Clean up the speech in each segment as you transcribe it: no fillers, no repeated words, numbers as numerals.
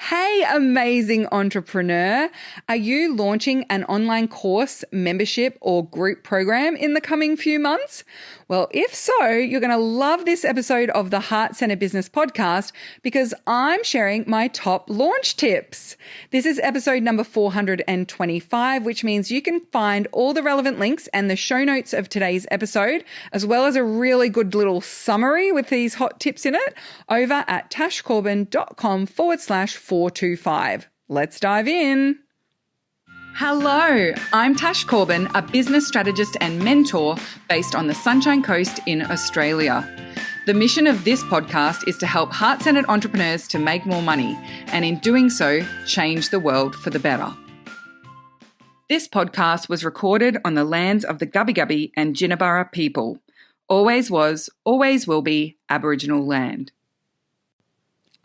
Hey, amazing entrepreneur. Are you launching an online course, membership, or group program in the coming few months? Well, if so, you're going to love this episode of the Heart Center Business Podcast because I'm sharing my top launch tips. This is episode number 425, which means you can find all the relevant links and the show notes of today's episode, as well as a really good little summary with these hot tips in it, over at tashcorbin.com/425. Let's dive in. Hello, I'm Tash Corbin, a business strategist and mentor based on the Sunshine Coast in Australia. The mission of this podcast is to help heart-centered entrepreneurs to make more money and in doing so, change the world for the better. This podcast was recorded on the lands of the Gubbi Gubbi and Jinnaburra people. Always was, always will be Aboriginal land.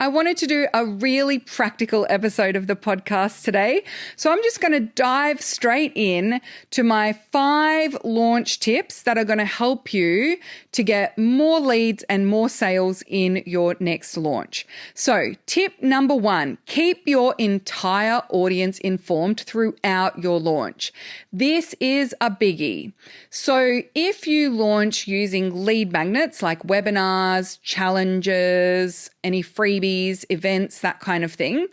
I wanted to do a really practical episode of the podcast today. So I'm just going to dive straight in to my 5 launch tips that are going to help you to get more leads and more sales in your next launch. So tip number 1, keep your entire audience informed throughout your launch. This is a biggie. So if you launch using lead magnets like webinars, challenges, any freebies, events, that kind of thing,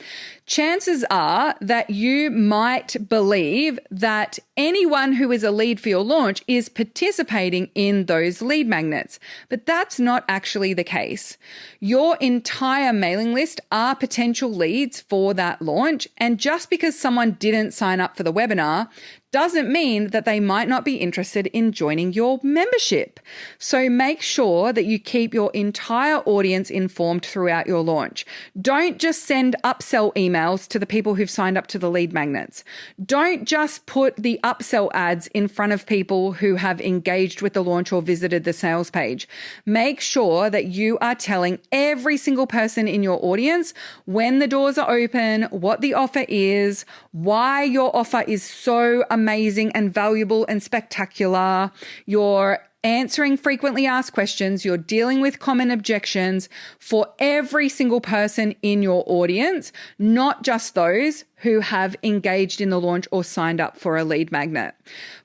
chances are that you might believe that anyone who is a lead for your launch is participating in those lead magnets. But that's not actually the case. Your entire mailing list are potential leads for that launch. And just because someone didn't sign up for the webinar doesn't mean that they might not be interested in joining your membership. So make sure that you keep your entire audience informed throughout your launch. Don't just send upsell emails to the people who've signed up to the lead magnets. Don't just put the upsell ads in front of people who have engaged with the launch or visited the sales page. Make sure that you are telling every single person in your audience when the doors are open, what the offer is, why your offer is so amazing and valuable and spectacular. You're answering frequently asked questions. You're dealing with common objections for every single person in your audience, not just those who have engaged in the launch or signed up for a lead magnet.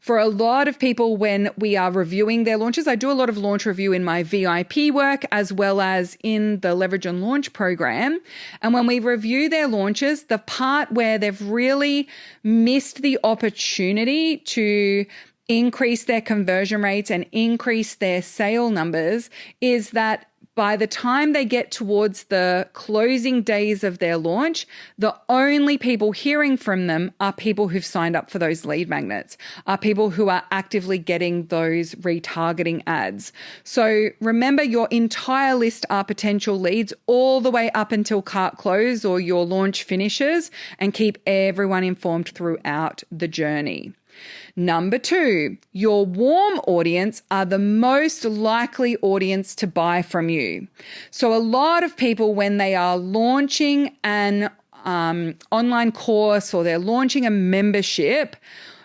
For a lot of people, when we are reviewing their launches, I do a lot of launch review in my VIP work as well as in the Leverage and Launch program. And when we review their launches, the part where they've really missed the opportunity to increase their conversion rates and increase their sale numbers is that by the time they get towards the closing days of their launch, the only people hearing from them are people who've signed up for those lead magnets, are people who are actively getting those retargeting ads. So remember, your entire list are potential leads all the way up until cart close or your launch finishes, and keep everyone informed throughout the journey. Number 2, your warm audience are the most likely audience to buy from you. So a lot of people, when they are launching an online course or they're launching a membership,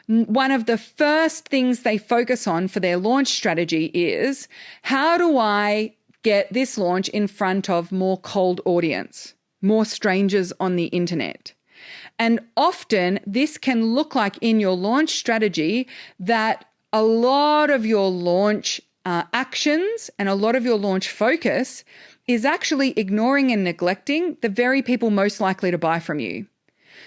one of the first things they focus on for their launch strategy is, how do I get this launch in front of more cold audience, more strangers on the internet? And often this can look like in your launch strategy that a lot of your launch actions and a lot of your launch focus is actually ignoring and neglecting the very people most likely to buy from you.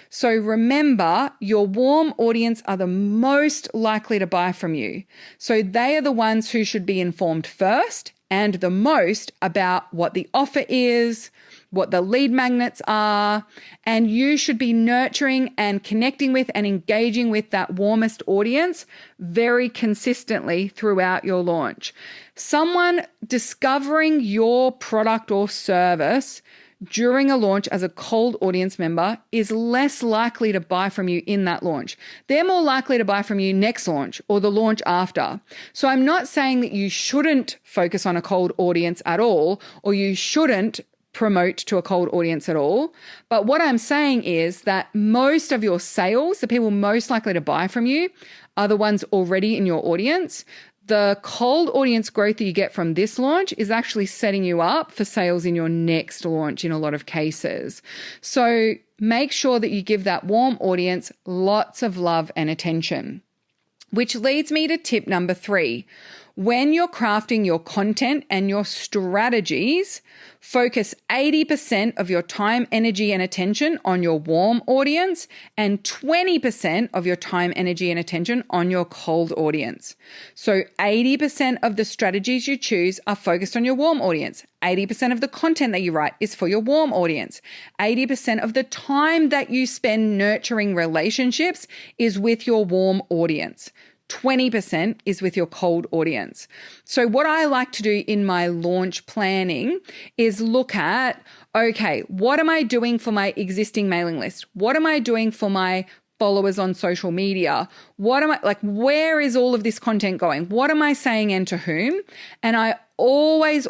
So remember, your warm audience are the most likely to buy from you. So they are the ones who should be informed first and the most about what the offer is, what the lead magnets are, and you should be nurturing and connecting with and engaging with that warmest audience very consistently throughout your launch. Someone discovering your product or service during a launch as a cold audience member is less likely to buy from you in that launch. They're more likely to buy from you next launch or the launch after. So I'm not saying that you shouldn't focus on a cold audience at all, or you shouldn't promote to a cold audience at all. But what I'm saying is that most of your sales, the people most likely to buy from you, are the ones already in your audience. The cold audience growth that you get from this launch is actually setting you up for sales in your next launch in a lot of cases. So make sure that you give that warm audience lots of love and attention. Which leads me to tip number 3. When you're crafting your content and your strategies, focus 80% of your time, energy, and attention on your warm audience and 20% of your time, energy, and attention on your cold audience. So 80% of the strategies you choose are focused on your warm audience. 80% of the content that you write is for your warm audience. 80% of the time that you spend nurturing relationships is with your warm audience. 20% is with your cold audience. So what I like to do in my launch planning is look at, okay, what am I doing for my existing mailing list? What am I doing for my followers on social media? Where is all of this content going? What am I saying and to whom? And I always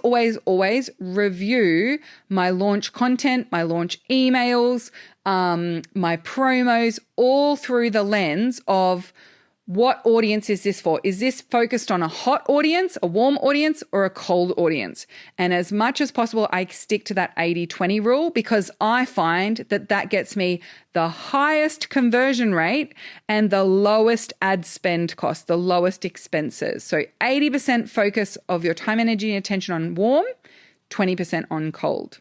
review my launch content, my launch emails, my promos, all through the lens of what audience is this for? Is this focused on a hot audience, a warm audience, or a cold audience? And as much as possible, I stick to that 80-20 rule because I find that that gets me the highest conversion rate and the lowest ad spend cost, the lowest expenses. So 80% focus of your time, energy, and attention on warm, 20% on cold.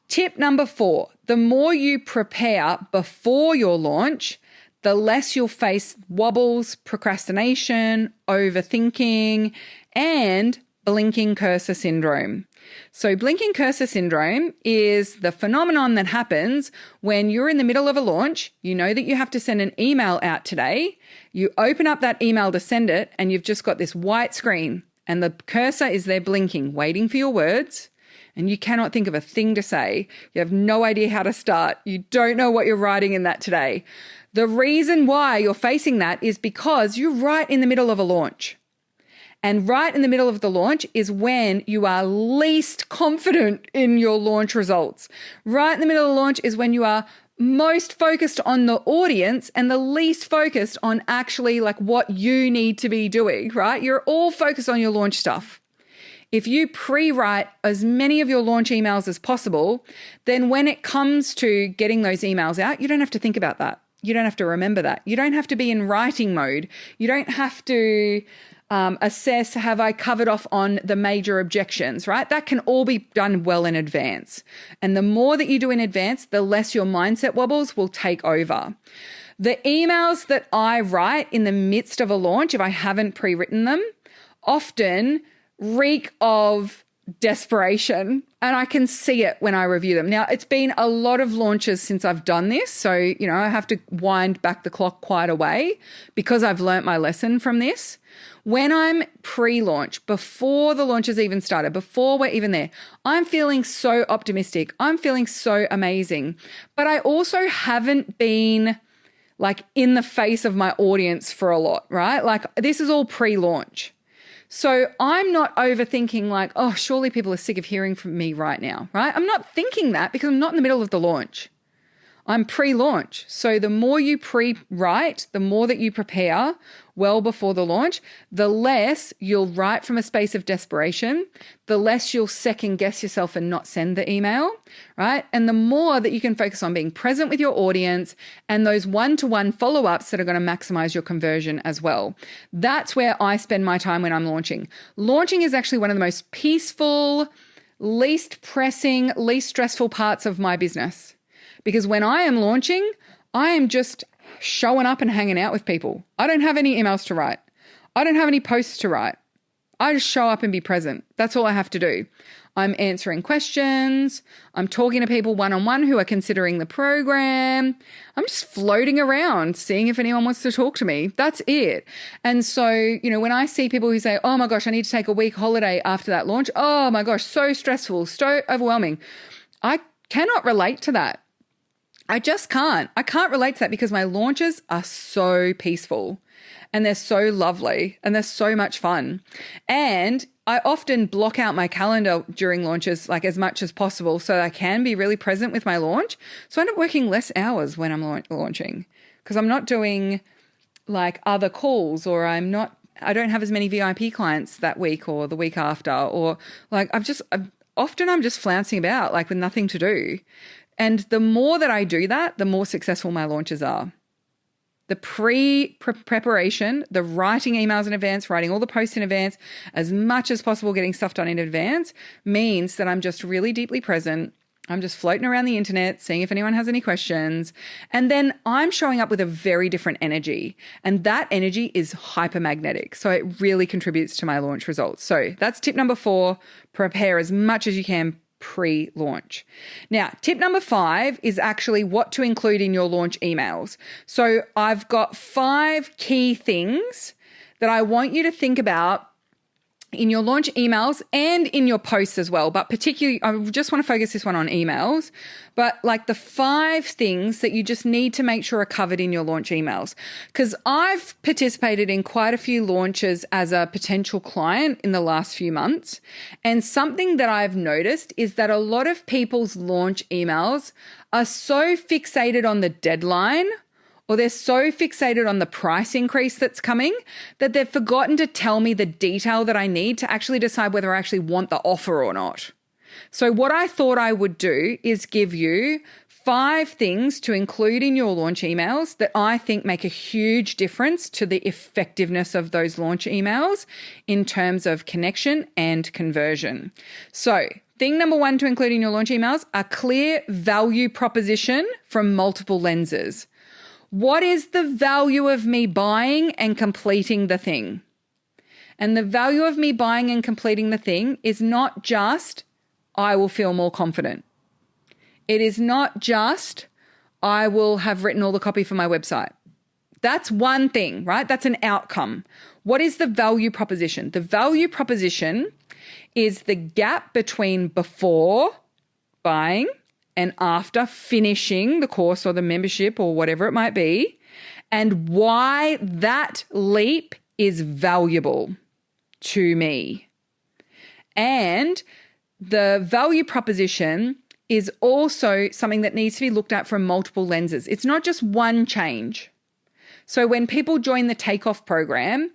Tip number 4, the more you prepare before your launch, the less you'll face wobbles, procrastination, overthinking, and blinking cursor syndrome. So blinking cursor syndrome is the phenomenon that happens when you're in the middle of a launch, you know that you have to send an email out today, you open up that email to send it, and you've just got this white screen, and the cursor is there blinking, waiting for your words, and you cannot think of a thing to say. You have no idea how to start. You don't know what you're writing in that today. The reason why you're facing that is because you're right in the middle of a launch. And right in the middle of the launch is when you are least confident in your launch results. Right in the middle of the launch is when you are most focused on the audience and the least focused on actually like what you need to be doing, right? You're all focused on your launch stuff. If you pre-write as many of your launch emails as possible, then when it comes to getting those emails out, you don't have to think about that. You don't have to remember that. You don't have to be in writing mode. You don't have to assess, have I covered off on the major objections, right? That can all be done well in advance. And the more that you do in advance, the less your mindset wobbles will take over. The emails that I write in the midst of a launch, if I haven't pre-written them, often reek of desperation, and I can see it when I review them. Now, it's been a lot of launches since I've done this, so, I have to wind back the clock quite a way because I've learnt my lesson from this. When I'm pre-launch, before the launch has even started, before we're even there, I'm feeling so optimistic. I'm feeling so amazing, but I also haven't been like in the face of my audience for a lot, right? Like this is all pre-launch. So I'm not overthinking like, oh, surely people are sick of hearing from me right now, right? I'm not thinking that because I'm not in the middle of the launch. I'm pre-launch. So the more you pre-write, the more that you prepare well before the launch, the less you'll write from a space of desperation, the less you'll second guess yourself and not send the email, right? And the more that you can focus on being present with your audience and those one-to-one follow-ups that are going to maximize your conversion as well. That's where I spend my time when I'm launching. Launching is actually one of the most peaceful, least pressing, least stressful parts of my business. Because when I am launching, I am just showing up and hanging out with people. I don't have any emails to write. I don't have any posts to write. I just show up and be present. That's all I have to do. I'm answering questions. I'm talking to people one-on-one who are considering the program. I'm just floating around, seeing if anyone wants to talk to me. That's it. And so, when I see people who say, oh my gosh, I need to take a week holiday after that launch. Oh my gosh, so stressful, so overwhelming. I cannot relate to that. I just can't. I can't relate to that because my launches are so peaceful and they're so lovely and they're so much fun. And I often block out my calendar during launches like as much as possible so that I can be really present with my launch. So I end up working less hours when I'm launching because I'm not doing like other calls or I'm not I don't have as many VIP clients that week or the week after, or like I'm just flouncing about like with nothing to do. And the more that I do that, the more successful my launches are. The preparation, the writing emails in advance, writing all the posts in advance, as much as possible, getting stuff done in advance means that I'm just really deeply present. I'm just floating around the internet, seeing if anyone has any questions. And then I'm showing up with a very different energy. And that energy is hypermagnetic. So it really contributes to my launch results. So that's tip number 4, prepare as much as you can pre-launch. Now, tip number 5 is actually what to include in your launch emails. So I've got 5 key things that I want you to think about in your launch emails and in your posts as well. But particularly, I just want to focus this one on emails, but like the 5 things that you just need to make sure are covered in your launch emails. Because I've participated in quite a few launches as a potential client in the last few months. And something that I've noticed is that a lot of people's launch emails are so fixated on the deadline, or they're so fixated on the price increase that's coming that they've forgotten to tell me the detail that I need to actually decide whether I actually want the offer or not. So what I thought I would do is give you 5 things to include in your launch emails that I think make a huge difference to the effectiveness of those launch emails in terms of connection and conversion. So thing number 1 to include in your launch emails, a clear value proposition from multiple lenses. What is the value of me buying and completing the thing? And the value of me buying and completing the thing is not just, I will feel more confident. It is not just, I will have written all the copy for my website. That's one thing, right? That's an outcome. What is the value proposition? The value proposition is the gap between before buying and after finishing the course or the membership or whatever it might be, and why that leap is valuable to me. And the value proposition is also something that needs to be looked at from multiple lenses. It's not just one change. So when people join the Takeoff program,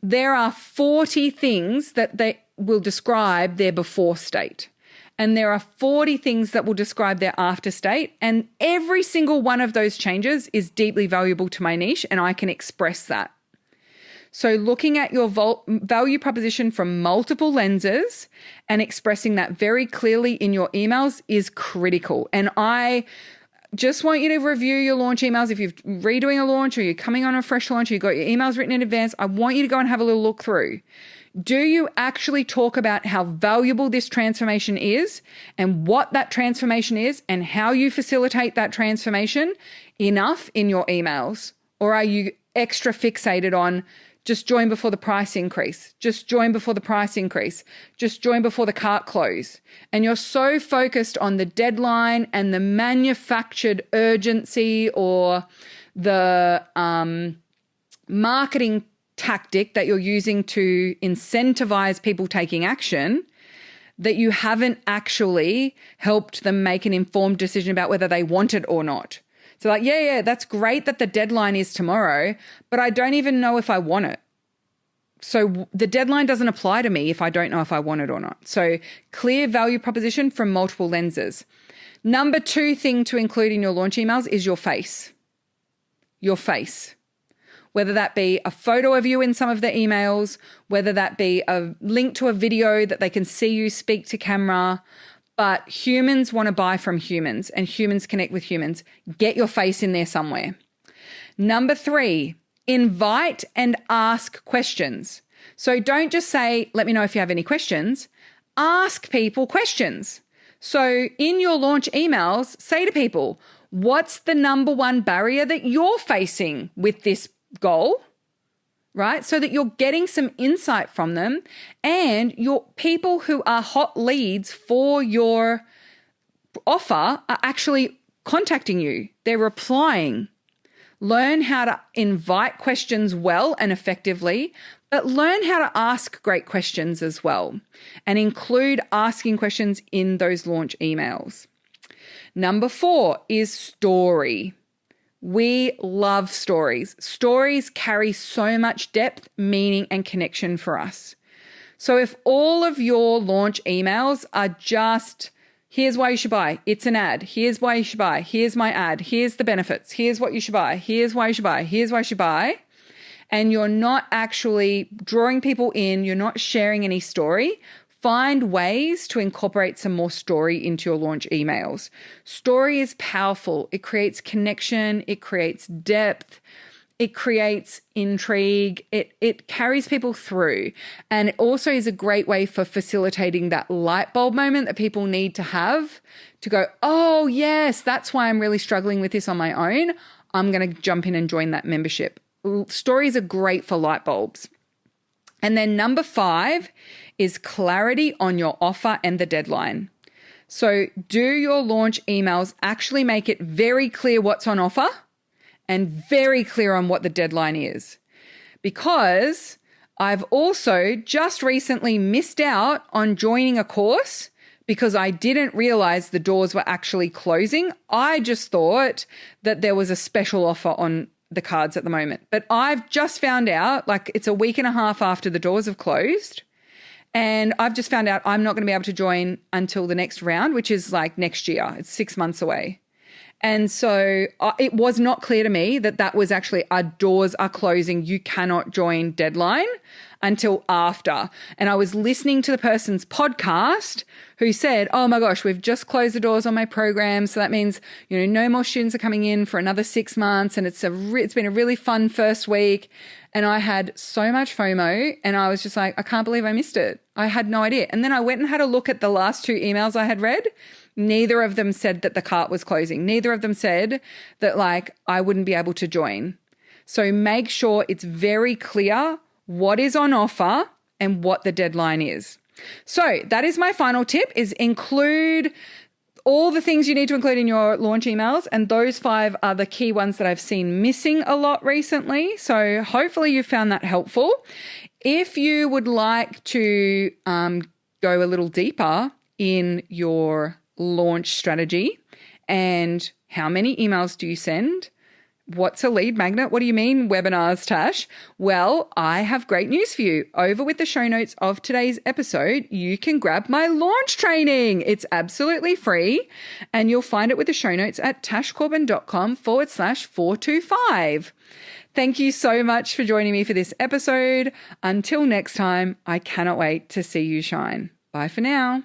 there are 40 things that they will describe their before state. And there are 40 things that will describe their after state. And every single one of those changes is deeply valuable to my niche, and I can express that. So looking at your value proposition from multiple lenses and expressing that very clearly in your emails is critical. And I just want you to review your launch emails. If you're redoing a launch or you're coming on a fresh launch, or you've got your emails written in advance, I want you to go and have a little look through. Do you actually talk about how valuable this transformation is and what that transformation is and how you facilitate that transformation enough in your emails? Or are you extra fixated on just join before the price increase, just join before the price increase, just join before the cart close? And you're so focused on the deadline and the manufactured urgency or the marketing tactic that you're using to incentivize people taking action, that you haven't actually helped them make an informed decision about whether they want it or not. So like, yeah, that's great that the deadline is tomorrow, but I don't even know if I want it. So the deadline doesn't apply to me if I don't know if I want it or not. So clear value proposition from multiple lenses. Number 2 thing to include in your launch emails is your face. Your face. Whether that be a photo of you in some of the emails, whether that be a link to a video that they can see you speak to camera. But humans want to buy from humans and humans connect with humans. Get your face in there somewhere. Number 3, invite and ask questions. So don't just say, let me know if you have any questions. Ask people questions. So in your launch emails, say to people, what's the number 1 barrier that you're facing with this goal, right? So that you're getting some insight from them, and your people who are hot leads for your offer are actually contacting you. They're replying. Learn how to invite questions well and effectively, but learn how to ask great questions as well, and include asking questions in those launch emails. Number 4 is story. We love stories. Stories carry so much depth, meaning, and connection for us. So if all of your launch emails are just, here's why you should buy, it's an ad, here's why you should buy, here's my ad, here's the benefits, here's what you should buy, here's why you should buy, here's why you should buy, and you're not actually drawing people in, you're not sharing any story, find ways to incorporate some more story into your launch emails. Story is powerful. It creates connection. It creates depth. It creates intrigue. It carries people through. And it also is a great way for facilitating that light bulb moment that people need to have to go, oh, yes, that's why I'm really struggling with this on my own. I'm going to jump in and join that membership. Stories are great for light bulbs. And then number 5 is clarity on your offer and the deadline. So do your launch emails actually make it very clear what's on offer and very clear on what the deadline is? Because I've also just recently missed out on joining a course because I didn't realize the doors were actually closing. I just thought that there was a special offer on the cards at the moment. But I've just found out, like it's a week and a half after the doors have closed, and I've just found out I'm not going to be able to join until the next round, which is like next year. It's 6 months away. And so it was not clear to me that that was actually our doors are closing, you cannot join deadline until after. And I was listening to the person's podcast who said, oh my gosh, we've just closed the doors on my program. So that means, no more students are coming in for another 6 months. And it's been a really fun first week. And I had so much FOMO and I was just like, I can't believe I missed it. I had no idea. And then I went and had a look at the last 2 emails I had read. Neither of them said that the cart was closing. Neither of them said that I wouldn't be able to join. So make sure it's very clear what is on offer and what the deadline is. So that is my final tip, is include all the things you need to include in your launch emails. And those 5 are the key ones that I've seen missing a lot recently. So hopefully you found that helpful. If you would like to go a little deeper in your launch strategy and how many emails do you send? What's a lead magnet? What do you mean webinars, Tash? Well, I have great news for you. Over with the show notes of today's episode, you can grab my launch training. It's absolutely free and you'll find it with the show notes at tashcorbin.com/425. Thank you so much for joining me for this episode. Until next time, I cannot wait to see you shine. Bye for now.